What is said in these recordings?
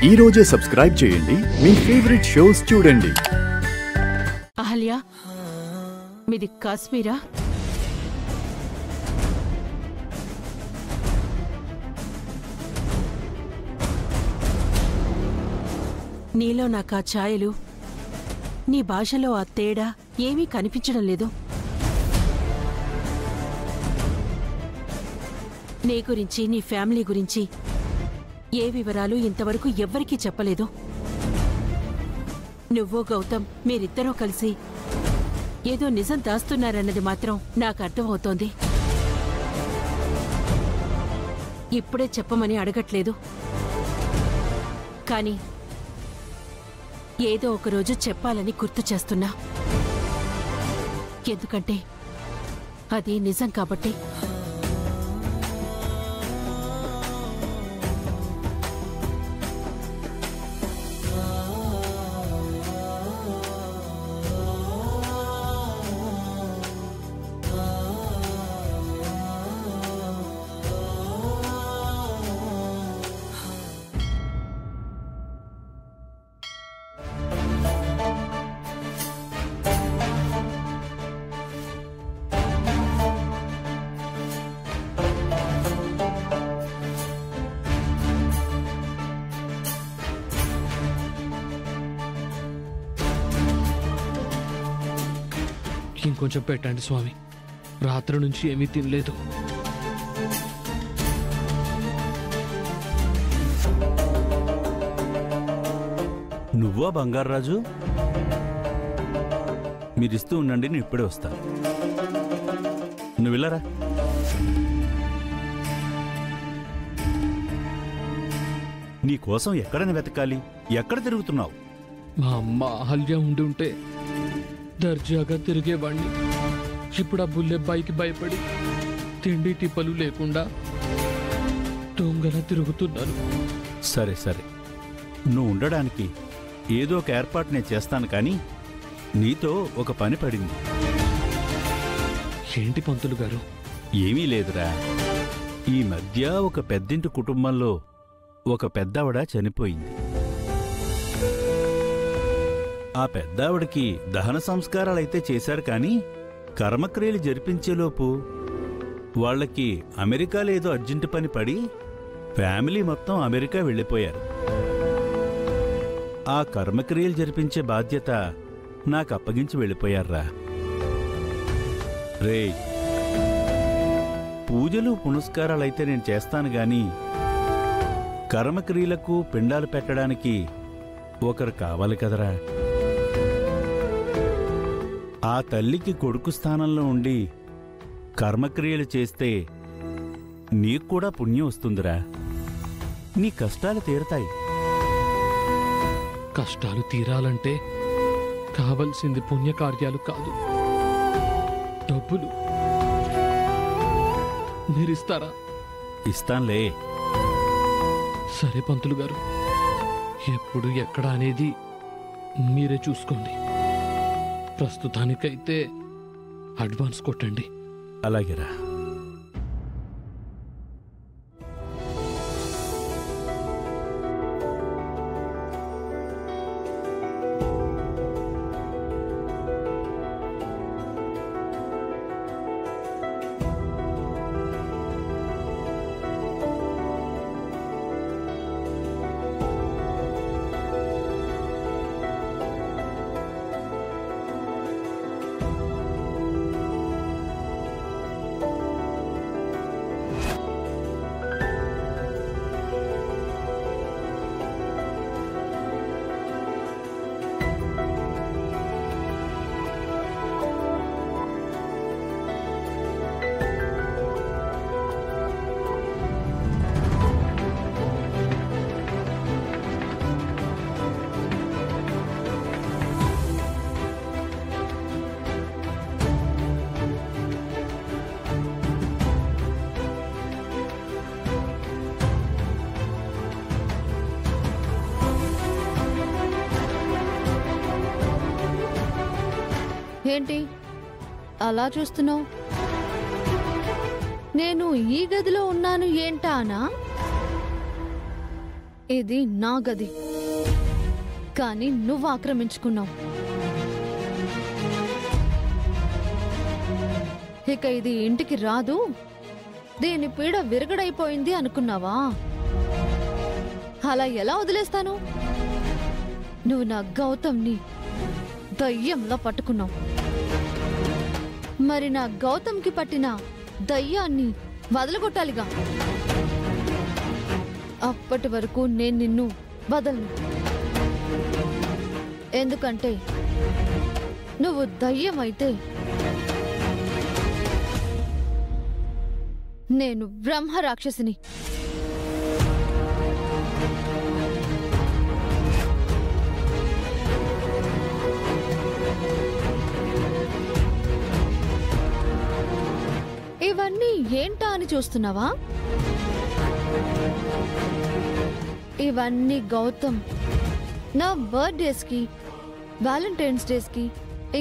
ఈ రోజే సబ్స్క్రైబ్ చేయండి, మీ ఫేవరెట్ షోస్ చూడండి. అహల్య, మీది కాశ్మీరా? నీలో నాకా ఛాయలు, నీ భాషలో ఆ తేడా ఏమీ కనిపించడం లేదు. నీ గురించి, నీ ఫ్యామిలీ గురించి ఏ వివరాలు ఇంతవరకు ఎవ్వరికీ చెప్పలేదు. నువ్వు గౌతమ్ మీరిద్దరూ కలిసి ఏదో నిజం దాస్తున్నారన్నది మాత్రం నాకు అర్థమవుతోంది. ఇప్పుడే చెప్పమని అడగట్లేదు, కానీ ఏదో ఒకరోజు చెప్పాలని గుర్తు చేస్తున్నా. ఎందుకంటే అది నిజం కాబట్టి. ఇంకొంచెం పెట్టండి స్వామి, రాత్రి నుంచి ఏమీ తినలేదు. నువ్వా బంగారాజు? మీరిస్తూ ఉండండి, నేను ఇప్పుడే వస్తాను. నువ్వు వెళ్ళరా. నీకోసం ఎక్కడని వెతకాలి? ఎక్కడ తిరుగుతున్నావు? మా అమ్మ అహల్య ఉండి ఉంటే దర్జాగా తిరిగేవాణ్ణి. ఇప్పుడు ఆ బుల్లెబ్బాయికి భయపడి తిండి టిప్పలు లేకుండా దొంగలా తిరుగుతున్నాను. సరే సరే, నువ్వు ఉండడానికి ఏదో ఒక ఏర్పాటు నేను చేస్తాను, కానీ నీతో ఒక పని పడింది. ఏంటి పంతులు గారు? ఏమీ లేదురా, ఈ మధ్య ఒక పెద్దింటి కుటుంబంలో ఒక పెద్దావిడ చనిపోయింది. ఆ పెద్దావిడికి దహన సంస్కారాలైతే చేశారు, కానీ కర్మక్రియలు జరిపించేలోపు వాళ్లకి అమెరికాలో ఏదో అర్జెంటు పని పడి ఫ్యామిలీ మొత్తం అమెరికా వెళ్ళిపోయారు. ఆ కర్మక్రియలు జరిపించే బాధ్యత నాకు అప్పగించి వెళ్ళిపోయారా. రే, పూజలు పునస్కారాలైతే నేను చేస్తాను, గాని కర్మక్రియలకు పిండాలు పెట్టడానికి ఒకరు కావాలి కదరా. ఆ తల్లికి కొడుకు స్థానంలో ఉండి కర్మక్రియలు చేస్తే నీకు కూడా పుణ్యం వస్తుందిరా. నీ కష్టాలు తీరతాయి. కష్టాలు తీరాలంటే కావలసింది పుణ్యకార్యాలు కాదు, డబ్బులు. మీరిస్తారా? ఇస్తాన్లే. సరే పంతులు గారు, ఎప్పుడు ఎక్కడ అనేది మీరే చూసుకోండి. ప్రస్తుతానికైతే అడ్వాన్స్ కొట్టండి. అలాగేరా. ఏంటి అలా చూస్తున్నావు? నేను ఈ గదిలో ఉన్నాను ఏంటానా? ఇది నా గది, కానీ నువ్వు ఆక్రమించుకున్నావు. ఇక ఇది ఇంటికి రాదు, దీని పీడ విరగడైపోయింది అనుకున్నావా? అలా ఎలా వదిలేస్తాను? నువ్వు నా గౌతమ్ని దయ్యంలా పట్టుకున్నావు. మరి నా గౌతమ్కి పట్టిన దయ్యాన్ని వదలగొట్టాలిగా. అప్పటి వరకు నేను నిన్ను వదలను. ఎందుకంటే నువ్వు దయ్యం అయితే నేను బ్రహ్మ రాక్షసిని. ఇవన్నీ ఏంటా అని చూస్తున్నావా? ఇవన్నీ గౌతమ్ నా బర్త్డేస్కి, వ్యాలంటైన్స్ డేస్కి,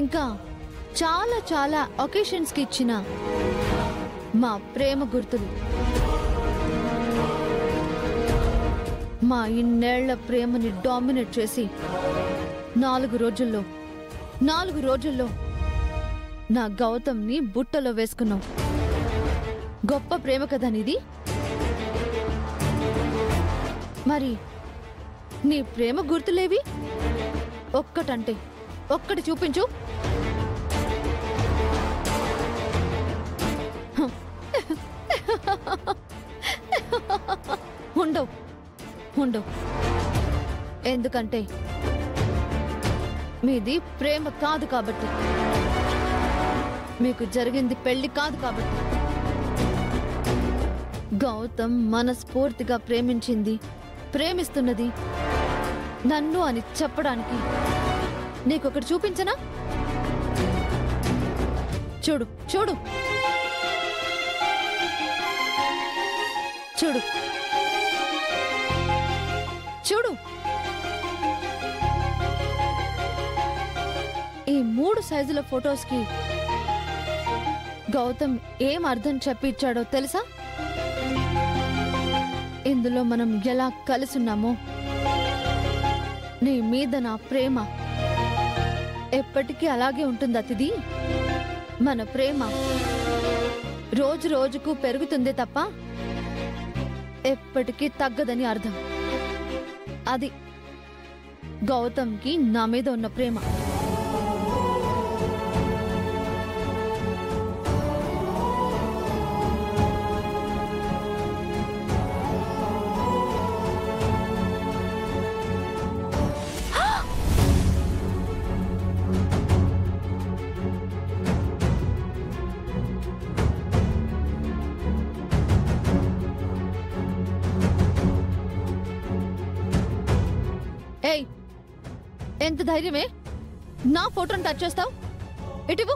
ఇంకా చాలా చాలా ఒకేషన్స్కి ఇచ్చిన మా ప్రేమ గుర్తులు. మా ఇన్నేళ్ల ప్రేమని డామినేట్ చేసి 4 రోజుల్లో నా గౌతమ్ని బుట్టలో వేసుకున్నావు. గొప్ప ప్రేమ కదా నీది. మరి నీ ప్రేమ గుర్తులేవి? ఒక్కటి చూపించు. ఉండవు. ఎందుకంటే మీది ప్రేమ కాదు కాబట్టి, మీకు జరిగింది పెళ్లి కాదు కాబట్టి. గౌతమ్ మనస్ఫూర్తిగా ప్రేమిస్తున్నది నన్ను అని చెప్పడానికి నీకొకటి చూపించనా? చూడు చూడు చూడు చూడు. ఈ 3 సైజుల ఫొటోస్కి గౌతమ్ ఏం అర్థం చెప్పిచ్చాడో తెలుసా? ఇందులో మనం ఎలా కలిసున్నామో, నీ మీద నా ప్రేమ ఎప్పటికీ అలాగే ఉంటుంది అతిథి. మన ప్రేమ రోజు రోజుకు పెరుగుతుందే తప్ప ఎప్పటికీ తగ్గదని అర్థం. అది గౌతమ్కి నా మీద ఉన్న ప్రేమ. ఏయ్, ఎంత ధైర్యమే నా ఫోటోని టచ్ చేస్తావు? ఇటువు.